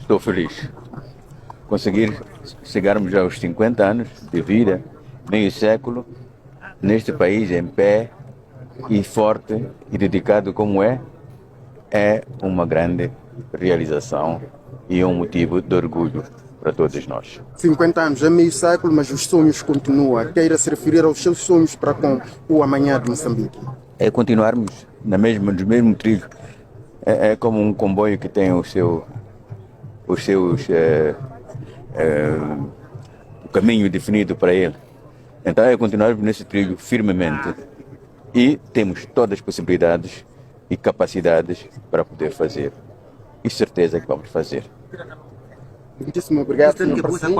Estou feliz. Conseguir chegarmos aos 50 anos de vida, meio século, neste país em pé e forte e dedicado como é uma grande realização e um motivo de orgulho para todos nós. 50 anos é meio século, mas os sonhos continuam. Queira se referir aos seus sonhos para com o amanhã de Moçambique. É continuarmos no mesmo trilho. É como um comboio que tem os seus o caminho definido para ele. Então é continuarmos nesse trilho firmemente e temos todas as possibilidades e capacidades para poder fazer. E certeza que vamos fazer. Muitíssimo obrigado, senhor presidente.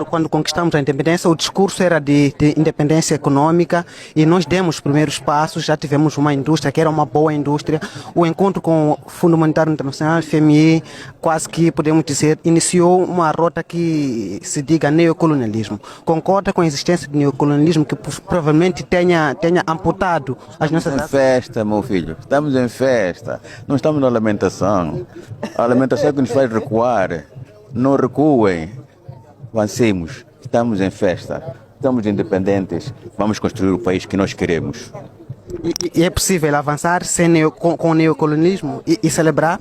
Quando conquistamos a independência, o discurso era de independência econômica e nós demos os primeiros passos, já tivemos uma indústria que era uma boa indústria. O encontro com o Fundo Monetário Internacional, FMI, quase que podemos dizer, iniciou uma rota que se diga neocolonialismo. Concorda com a existência de neocolonialismo que provavelmente tenha amputado as nossas... Estamos em festa, meu filho. Estamos em festa. Não estamos na lamentação. A lamentação é que nos faz recuar. Não recuem, avancemos, estamos em festa, estamos independentes, vamos construir o país que nós queremos. E é possível avançar com o neocolonialismo e celebrar?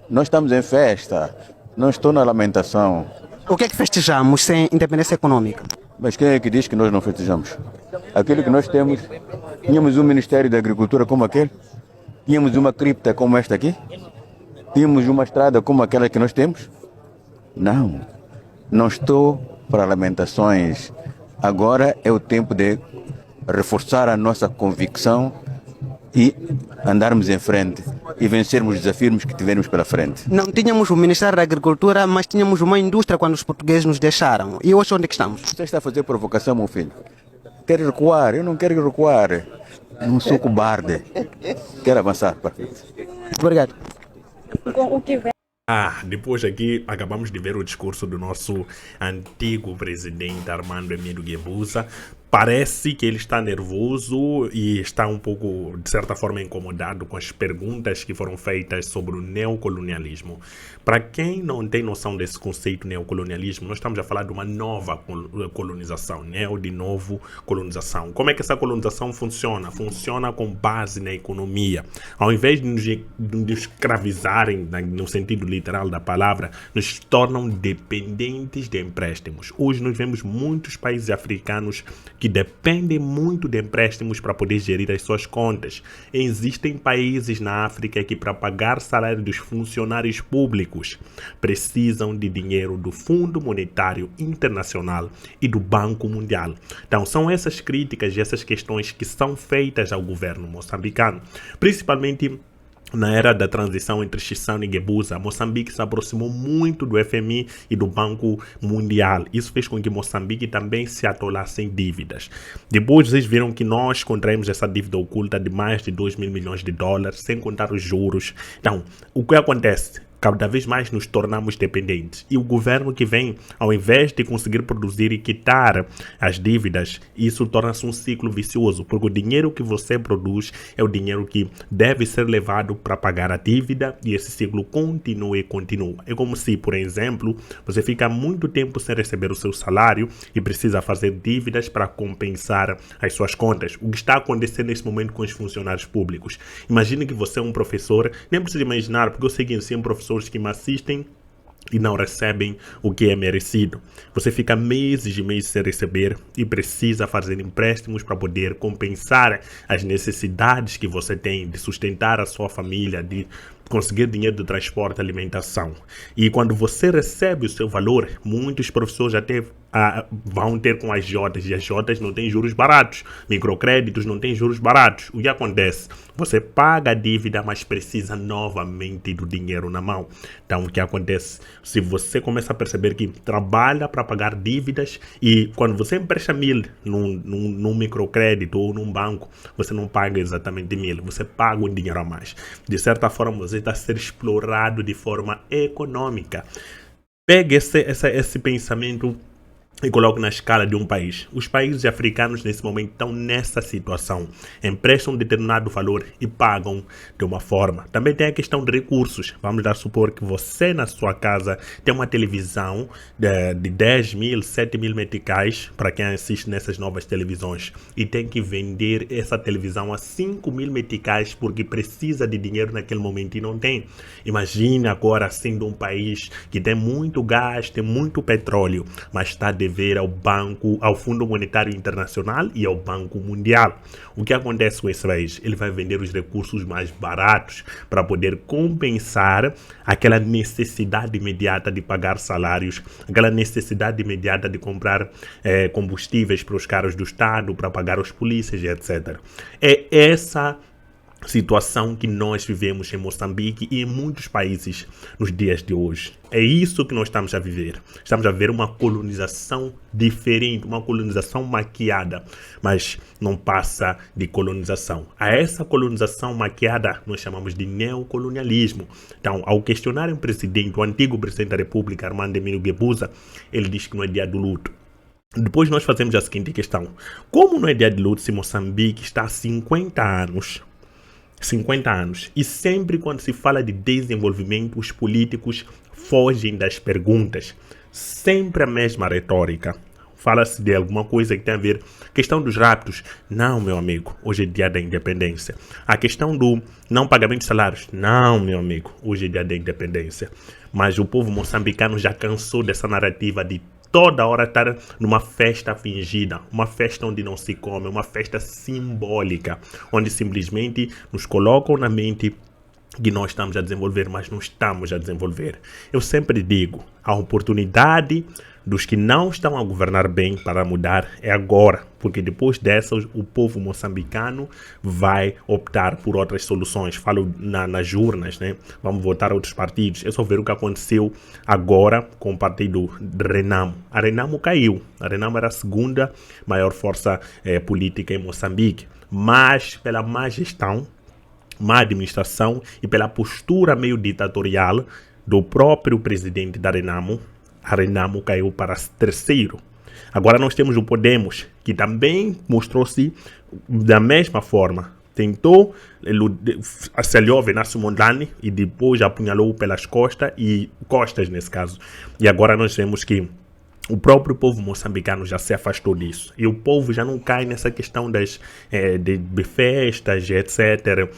Nós estamos em festa, não estou na lamentação. O que é que festejamos sem independência econômica? Mas quem é que diz que nós não festejamos? Aquilo que nós temos, tínhamos um Ministério da Agricultura como aquele, tínhamos uma cripta como esta aqui, tínhamos uma estrada como aquela que nós temos. Não estou para lamentações. Agora é o tempo de reforçar a nossa convicção e andarmos em frente e vencermos os desafios que tivermos pela frente. Não tínhamos o Ministério da Agricultura, mas tínhamos uma indústria quando os portugueses nos deixaram. E hoje onde é que estamos? Você está a fazer provocação, meu filho. Quer recuar? Eu não quero recuar. Não sou cobarde. Quero avançar para frente. Obrigado. Depois aqui acabamos de ver o discurso do nosso antigo presidente Armando Emílio Guebuza. Parece que ele está nervoso e está um pouco, de certa forma, incomodado com as perguntas que foram feitas sobre o neocolonialismo. Para quem não tem noção desse conceito neocolonialismo, nós estamos a falar de uma nova colonização, de novo colonização. Como é que essa colonização funciona? Funciona com base na economia. Ao invés de nos escravizarem, no sentido literal da palavra, nos tornam dependentes de empréstimos. Hoje nós vemos muitos países africanos que dependem muito de empréstimos para poder gerir as suas contas. Existem países na África que, para pagar salário dos funcionários públicos, precisam de dinheiro do Fundo Monetário Internacional e do Banco Mundial. Então, são essas críticas e essas questões que são feitas ao governo moçambicano, principalmente na era da transição entre Chissano e Guebuza. Moçambique se aproximou muito do FMI e do Banco Mundial. Isso fez com que Moçambique também se atolasse em dívidas. Depois vocês viram que nós contraímos essa dívida oculta de mais de 2 mil milhões de dólares, sem contar os juros. Então, o que acontece? Cada vez mais nos tornamos dependentes. E o governo que vem, ao invés de conseguir produzir e quitar as dívidas, isso torna-se um ciclo vicioso, porque o dinheiro que você produz é o dinheiro que deve ser levado para pagar a dívida e esse ciclo continua e continua. É como se, por exemplo, você fica muito tempo sem receber o seu salário e precisa fazer dívidas para compensar as suas contas. O que está acontecendo nesse momento com os funcionários públicos? Imagine que você é um professor, nem precisa imaginar, porque eu sei que sim, professores que me assistem e não recebem o que é merecido. Você fica meses e meses sem receber e precisa fazer empréstimos para poder compensar as necessidades que você tem de sustentar a sua família, de conseguir dinheiro de transporte e alimentação. E quando você recebe o seu valor, muitos professores até vão ter com as Jotas, e as Jotas não têm juros baratos, microcréditos não têm juros baratos. O que acontece? Você paga a dívida, mas precisa novamente do dinheiro na mão. Então, o que acontece? Se você começa a perceber que trabalha para pagar dívidas e quando você empresta 1.000 num microcrédito ou num banco, você não paga exatamente 1.000, você paga um dinheiro a mais. De certa forma, você está a ser explorado de forma econômica. Pegue esse pensamento e coloco na escala de um país. Os países africanos nesse momento estão nessa situação. Emprestam um determinado valor e pagam de uma forma. Também tem a questão de recursos. Vamos dar supor que você na sua casa tem uma televisão de 10 mil, 7 mil meticais, para quem assiste nessas novas televisões, e tem que vender essa televisão a 5 mil meticais porque precisa de dinheiro naquele momento e não tem. Imagina agora sendo um país que tem muito gás, tem muito petróleo, mas está a dever ao banco, ao Fundo Monetário Internacional e ao Banco Mundial. O que acontece com esse país? Ele vai vender os recursos mais baratos para poder compensar aquela necessidade imediata de pagar salários, aquela necessidade imediata de comprar combustíveis para os carros do Estado, para pagar os polícias, etc. É essa situação que nós vivemos em Moçambique e em muitos países nos dias de hoje. É isso que nós estamos a viver. Estamos a ver uma colonização diferente, uma colonização maquiada, mas não passa de colonização. A essa colonização maquiada nós chamamos de neocolonialismo. Então, ao questionar o presidente, o antigo presidente da República, Armando Emílio Guebuza, ele diz que não é dia do luto. Depois nós fazemos a seguinte questão: como não é dia de luto se Moçambique está há 50 anos e sempre quando se fala de desenvolvimento, os políticos fogem das perguntas. Sempre a mesma retórica. Fala-se de alguma coisa que tem a ver questão dos raptos. Não, meu amigo, hoje é dia da independência. A questão do não pagamento de salários. Não, meu amigo, hoje é dia da independência. Mas o povo moçambicano já cansou dessa narrativa de toda hora estar numa festa fingida, uma festa onde não se come, uma festa simbólica, onde simplesmente nos colocam na mente que nós estamos a desenvolver, mas não estamos a desenvolver. Eu sempre digo, a oportunidade dos que não estão a governar bem para mudar é agora, porque depois dessas o povo moçambicano vai optar por outras soluções. Falo nas urnas, né? Vamos votar a outros partidos. É só ver o que aconteceu agora com o partido de Renamo. A Renamo caiu. A Renamo era a segunda maior força política em Moçambique, mas pela má gestão, má administração e pela postura meio ditatorial do próprio presidente da Renamo, a Renamo caiu para terceiro. Agora nós temos o Podemos, que também mostrou-se da mesma forma. Tentou, se aliou a Venâncio Mondlane e depois apunhalou pelas costas nesse caso. E agora nós vemos que o próprio povo moçambicano já se afastou disso. E o povo já não cai nessa questão de festas, etc.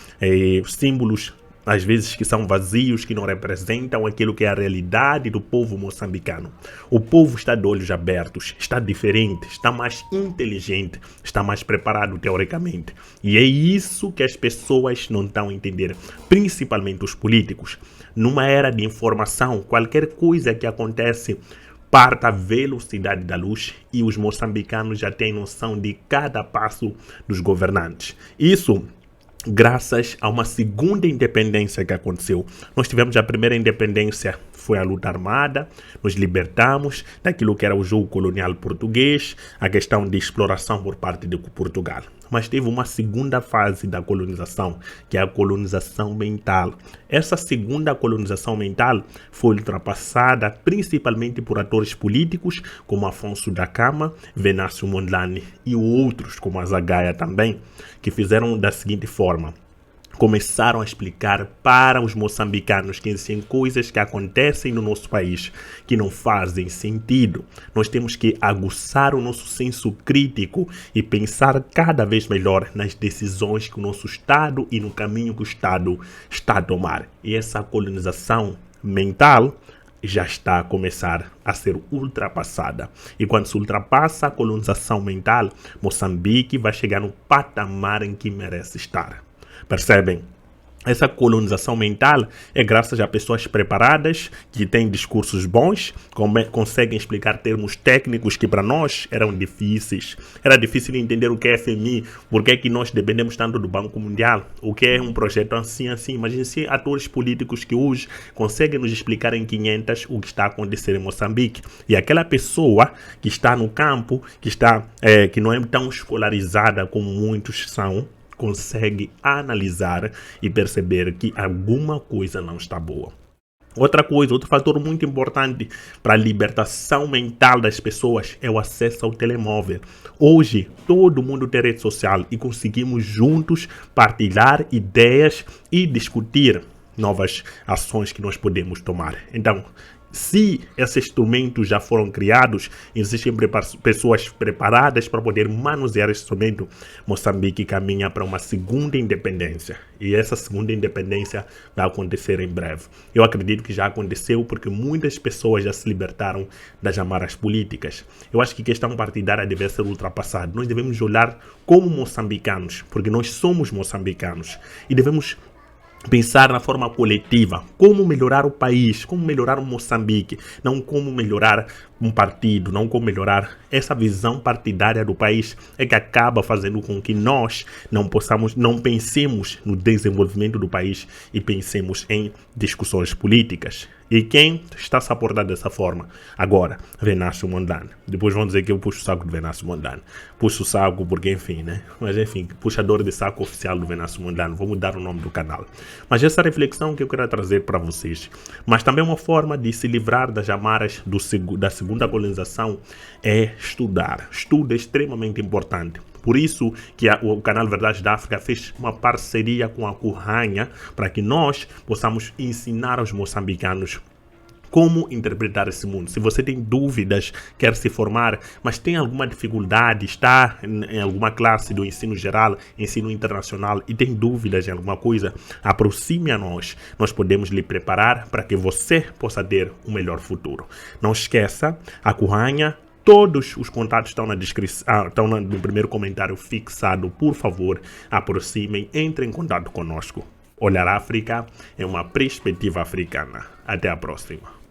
Símbolos, às vezes, que são vazios, que não representam aquilo que é a realidade do povo moçambicano. O povo está de olhos abertos, está diferente, está mais inteligente, está mais preparado teoricamente. E é isso que as pessoas não estão a entender, principalmente os políticos. Numa era de informação, qualquer coisa que acontece parta a velocidade da luz e os moçambicanos já têm noção de cada passo dos governantes. Isso graças a uma segunda independência que aconteceu. Nós tivemos a primeira independência, foi a luta armada, nos libertamos daquilo que era o jogo colonial português, a questão de exploração por parte de Portugal. Mas teve uma segunda fase da colonização, que é a colonização mental. Essa segunda colonização mental foi ultrapassada principalmente por atores políticos como Afonso da Cama, Venâncio Mondlane e outros, como a Zagaia também, que fizeram da seguinte forma: começaram a explicar para os moçambicanos que existem coisas que acontecem no nosso país que não fazem sentido. Nós temos que aguçar o nosso senso crítico e pensar cada vez melhor nas decisões que o nosso Estado e no caminho que o Estado está a tomar. E essa colonização mental já está a começar a ser ultrapassada. E quando se ultrapassa a colonização mental, Moçambique vai chegar no patamar em que merece estar. Percebem? Essa colonização mental é graças a pessoas preparadas, que têm discursos bons, conseguem explicar termos técnicos que para nós eram difíceis. Era difícil entender o que é FMI, por que é que nós dependemos tanto do Banco Mundial, o que é um projeto assim. Imagina se atores políticos que hoje conseguem nos explicar em 500 o que está a acontecer em Moçambique. E aquela pessoa que está no campo, que não é tão escolarizada como muitos são, consegue analisar e perceber que alguma coisa não está boa. Outra coisa, outro fator muito importante para a libertação mental das pessoas é o acesso ao telemóvel. Hoje, todo mundo tem rede social e conseguimos juntos partilhar ideias e discutir novas ações que nós podemos tomar. Então, se esses instrumentos já foram criados, existem pessoas preparadas para poder manusear esse instrumento, Moçambique caminha para uma segunda independência. E essa segunda independência vai acontecer em breve. Eu acredito que já aconteceu porque muitas pessoas já se libertaram das amarras políticas. Eu acho que a questão partidária deve ser ultrapassada. Nós devemos olhar como moçambicanos, porque nós somos moçambicanos. E devemos pensar na forma coletiva, como melhorar o país, como melhorar o Moçambique, não como melhorar um partido, não como melhorar essa visão partidária do país, é que acaba fazendo com que nós não pensemos no desenvolvimento do país e pensemos em discussões políticas. E quem está se a portar dessa forma? Agora, Venâncio Mondlane. Depois vão dizer que eu puxo o saco do Venâncio Mondlane. Puxo o saco porque, enfim, né? Mas, enfim, puxador de saco oficial do Venâncio Mondlane. Vou mudar o nome do canal. Mas essa reflexão que eu quero trazer para vocês. Mas também uma forma de se livrar das amarras da segunda colonização é estudar. Estudo é extremamente importante. Por isso que o canal Verdades da África fez uma parceria com a Curranha para que nós possamos ensinar aos moçambicanos como interpretar esse mundo. Se você tem dúvidas, quer se formar, mas tem alguma dificuldade, está em alguma classe do ensino geral, ensino internacional e tem dúvidas em alguma coisa, aproxime a nós. Nós podemos lhe preparar para que você possa ter um melhor futuro. Não esqueça, a Curranha, todos os contatos estão na descrição, estão no primeiro comentário fixado. Por favor, aproximem, entrem em contato conosco. Olhar África é uma perspectiva africana. Até a próxima.